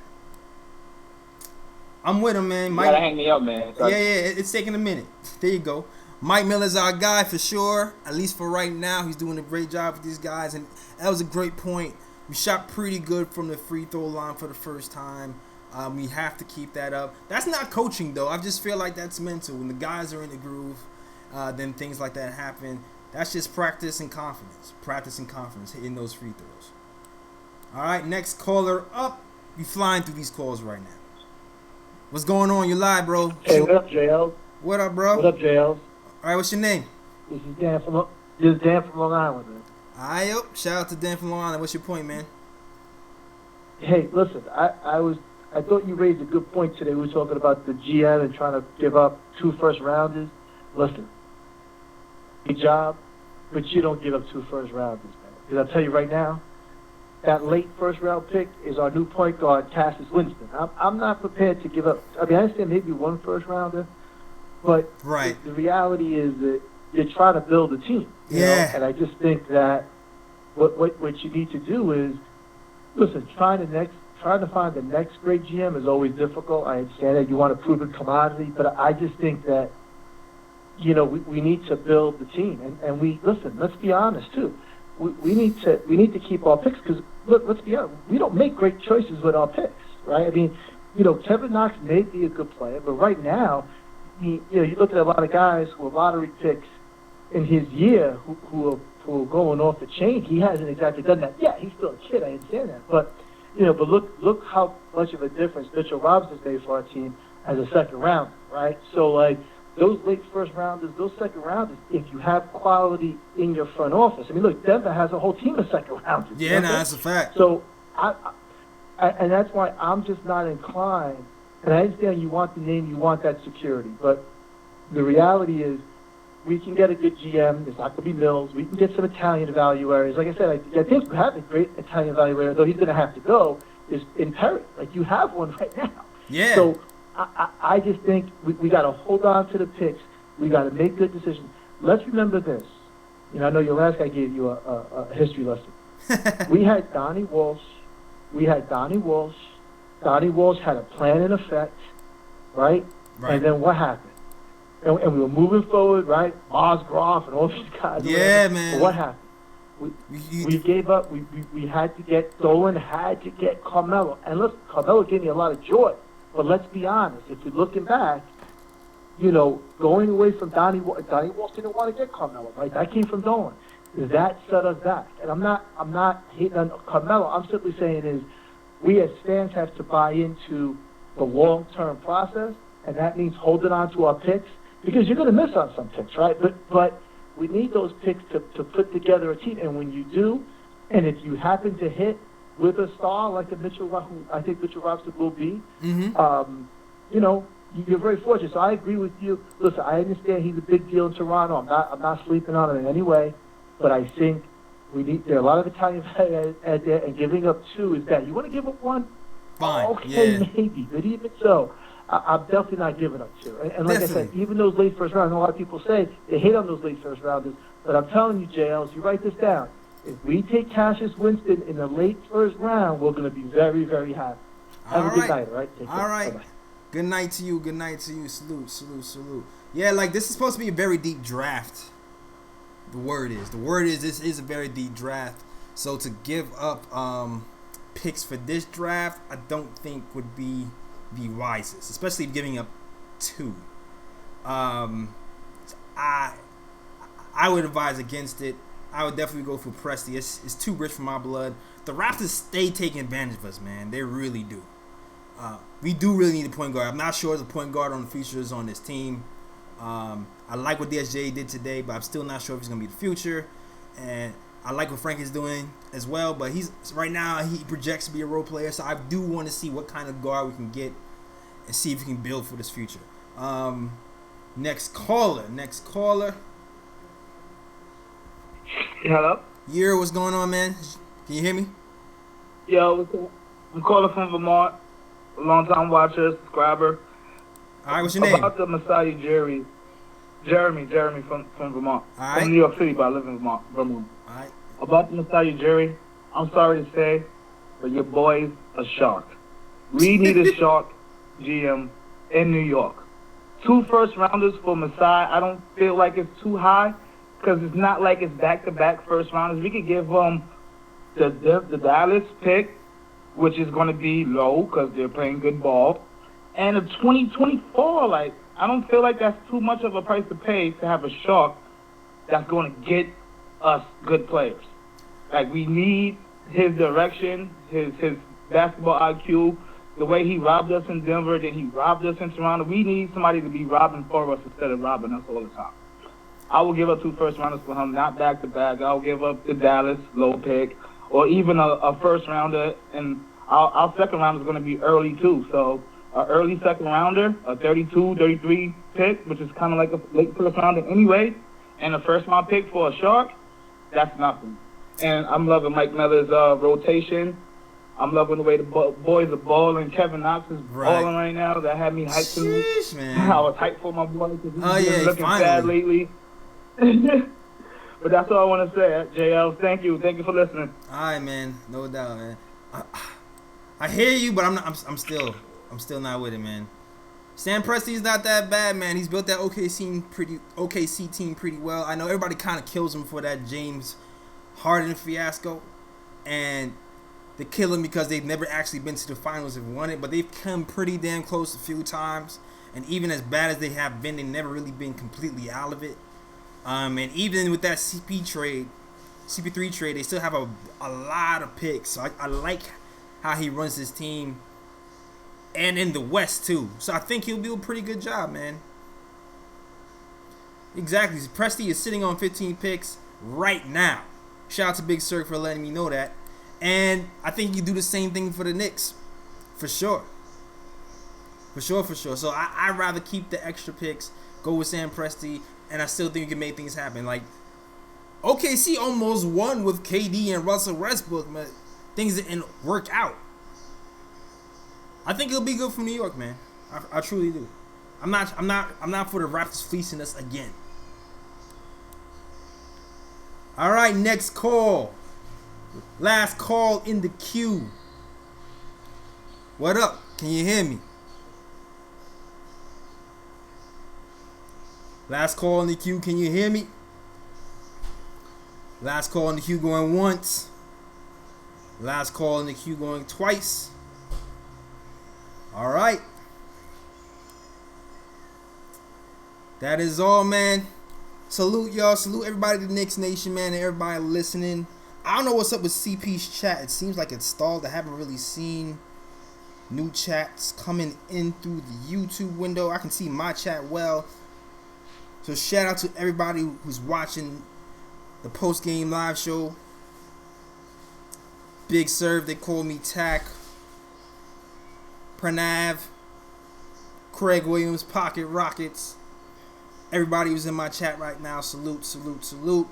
I'm with him, man. Mike, you gotta hang me up, man. Yeah, it's taking a minute. There you go. Mike Miller's our guy for sure. At least for right now, he's doing a great job with these guys, and that was a great point. We shot pretty good from the free throw line for the first time. We have to keep that up. That's not coaching, though. I just feel like that's mental. When the guys are in the groove, then things like that happen. That's just practice and confidence. Practice and confidence, hitting those free throws. All right, next caller up. We flying through these calls right now. What's going on? You live, bro. Hey, what up, JL? What up, bro? What up, JL? All right, what's your name? This is Dan from Long Island, man. All right, yo. Shout out to Dan from Long Island. What's your point, man? Hey, listen, I thought you raised a good point today. We were talking about the GM and trying to give up 2 first-rounders. Listen, good job, but you don't give up 2 first-rounders, man. Because I'll tell you right now, that late first-round pick is our new point guard, Cassius Winston. I'm not prepared to give up. I mean, I understand maybe 1 first-rounder, but right. The reality is that you're trying to build a team. You know? And I just think that what you need to do is, listen, trying to find the next great GM is always difficult. I understand that you want a proven commodity, but I just think that, you know, we need to build the team. And we listen. Let's be honest too. We need to keep our picks because let's be honest. We don't make great choices with our picks, right? I mean, you know, Kevin Knox may be a good player, but right now, you look at a lot of guys who are lottery picks in his year who are going off the chain. He hasn't exactly done that. Yeah, he's still a kid. I understand that, but. You know, but look how much of a difference Mitchell Robinson's made for our team as a second rounder, right? So, like, those late first rounders, those second rounders, if you have quality in your front office. I mean, look, Denver has a whole team of second rounders. Yeah, that's a fact. So, and that's why I'm just not inclined. And I understand you want the name, you want that security, but the reality is we can get a good GM. It's not going to be Mills. We can get some Italian evaluators. Like I said, I think we have a great Italian evaluator, though he's going to have to go, is in Perry. Like, you have one right now. Yeah. So I just think we got to hold on to the picks. We got to make good decisions. Let's remember this. You know, I know your last guy gave you a history lesson. We had Donnie Walsh. Donnie Walsh had a plan in effect, right? And then what happened? And we were moving forward, right? Mars Groff and all these guys. Yeah, man. But what happened? We gave up. We had to get Dolan, had to get Carmelo. And look, Carmelo gave me a lot of joy. But let's be honest. If you're looking back, you know, going away from Donnie Walsh didn't want to get Carmelo, right? That came from Dolan. that set us back. And I'm not hating on Carmelo. I'm simply saying is we as fans have to buy into the long-term process, and that means holding on to our picks because you're going to miss on some picks, right? But we need those picks to put together a team. And when you do, and if you happen to hit with a star like a Mitchell, who I think Mitchell Robinson will be, you know, you're very fortunate. So I agree with you. Listen, I understand he's a big deal in Toronto. I'm not sleeping on it in any way, but I think there are a lot of Italian fans out there, and giving up 2 is bad. You want to give up 1? Fine. Okay, Yeah. maybe, but even so, I'm definitely not giving up 2. And like I said, even those late first rounds, a lot of people say they hate on those late first rounders, but I'm telling you, JLs, you write this down. If we take Cassius Winston in the late first round, we're going to be very, very happy. Have a good night, all right? Take care. All right. Bye-bye. Good night to you. Good night to you. Salute, salute, salute. Yeah, like this is supposed to be a very deep draft. The word is this is a very deep draft. So to give up picks for this draft, I don't think would be the wisest, especially giving up 2. I would advise against it. I would definitely go for Presti. It's too rich for my blood. The Raptors stay taking advantage of us, man. They really do. We do really need a point guard. I'm not sure the point guard on the features on this team. I like what DSJ did today, but I'm still not sure if he's going to be the future. And I like what Frank is doing as well, but right now he projects to be a role player, so I do want to see what kind of guard we can get and see if we can build for this future. Next caller. Hello? Year, what's going on, man? Can you hear me? Yo, what's up? I'm calling from Vermont. A long-time watcher, subscriber. All right, what's your name? About the Messiah Jeremy from Vermont. All right. From New York City, but I live in Vermont. All right. About the Messiah Jerry, I'm sorry to say, but your boy's a shark. We need a shark GM in New York. 2 first-rounders for Messiah, I don't feel like it's too high because it's not like it's back-to-back first-rounders. We could give the Dallas pick, which is going to be low because they're playing good ball, and a 2024. Like, I don't feel like that's too much of a price to pay to have a shark that's going to get us good players. Like, we need his direction, his basketball IQ, the way he robbed us in Denver, then he robbed us in Toronto. We need somebody to be robbing for us instead of robbing us all the time. I will give up 2 first-rounders for him, not back-to-back. I'll give up the Dallas low pick, or even a first-rounder, and our second round is going to be early, too. So an early second-rounder, a 32, 33 pick, which is kind of like a late first-rounder anyway, and a first-round pick for a shark, that's nothing. And I'm loving Mike Miller's rotation. I'm loving the way the boys are balling. Kevin Knox is balling right now. That had me hyped too. Sheesh, man. I was hyped for my boy because he's been looking finally. bad lately. But that's all I want to say, JL. Thank you for listening. All right, man. No doubt, man. I hear you, but I'm still not with it, man. Sam Presti's not that bad, man. He's built that OKC team pretty well. I know everybody kind of kills him for that James Harden fiasco, and they kill him because they've never actually been to the finals and won it, but they've come pretty damn close a few times. And even as bad as they have been, they've never really been completely out of it. And even with that CP3 trade, they still have a lot of picks. So I like how he runs his team, and in the West too. So I think he'll do a pretty good job, man. Exactly. Presti is sitting on 15 picks right now. Shout out to Big Cirque for letting me know that. And I think you do the same thing for the Knicks. For sure. So I'd rather keep the extra picks, go with Sam Presti, and I still think you can make things happen. Like, OKC almost won with KD and Russell Westbrook, but things didn't work out. I think it'll be good for New York, man. I truly do. I'm not for the Raptors fleecing us again. All right, next call. Last call in the queue. What up? Can you hear me? Last call in the queue. Can you hear me? Last call in the queue going once. Last call in the queue going twice. All right. That is all, man. Salute y'all. Salute everybody to Knicks Nation, man, and everybody listening. I don't know what's up with CP's chat. It seems like it's stalled. I haven't really seen new chats coming in through the YouTube window. I can see my chat well. So shout out to everybody who's watching the post-game live show. Big Serve, they call me Tack. Pranav. Craig Williams, Pocket Rockets. Everybody who's in my chat right now, salute, salute, salute.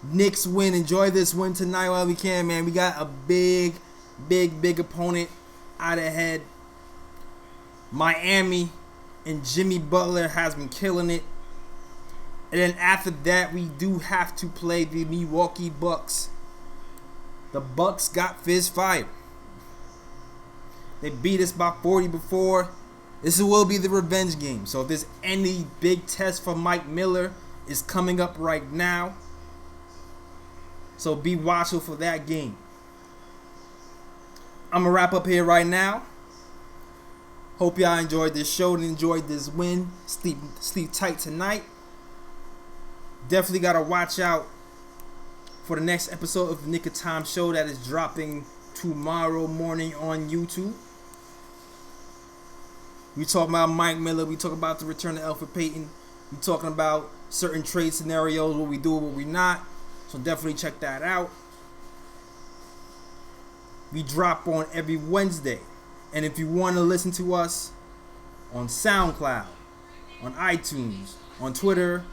Knicks win. Enjoy this win tonight while we can, man. We got a big opponent out ahead. Miami and Jimmy Butler has been killing it. And then after that, we do have to play the Milwaukee Bucks. The Bucks got Fizz fired. They beat us by 40 before. This will be the revenge game. So if there's any big test for Mike Miller, it's coming up right now. So be watchful for that game. I'm going to wrap up here right now. Hope y'all enjoyed this show and enjoyed this win. Sleep tight tonight. Definitely got to watch out for the next episode of the Nick of Time show that is dropping tomorrow morning on YouTube. We talk about Mike Miller. We talk about the return of Elfrid Payton. We talking about certain trade scenarios, what we do, what we not. So definitely check that out. We drop on every Wednesday. And if you want to listen to us on SoundCloud, on iTunes, on Twitter,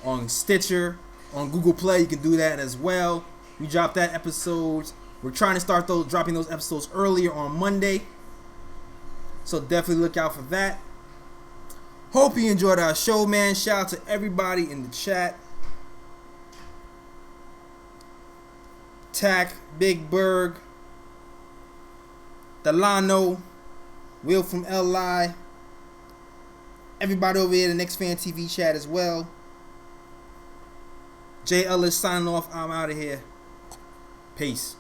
on Stitcher, on Google Play, you can do that as well. We drop that episodes. We're trying to start dropping those episodes earlier on Monday. So definitely look out for that. Hope you enjoyed our show, man. Shout out to everybody in the chat. Tack, Big Berg, Delano, Will from LI. Everybody over here in the KnicksFanTV chat as well. Jay Ellis signing off. I'm out of here. Peace.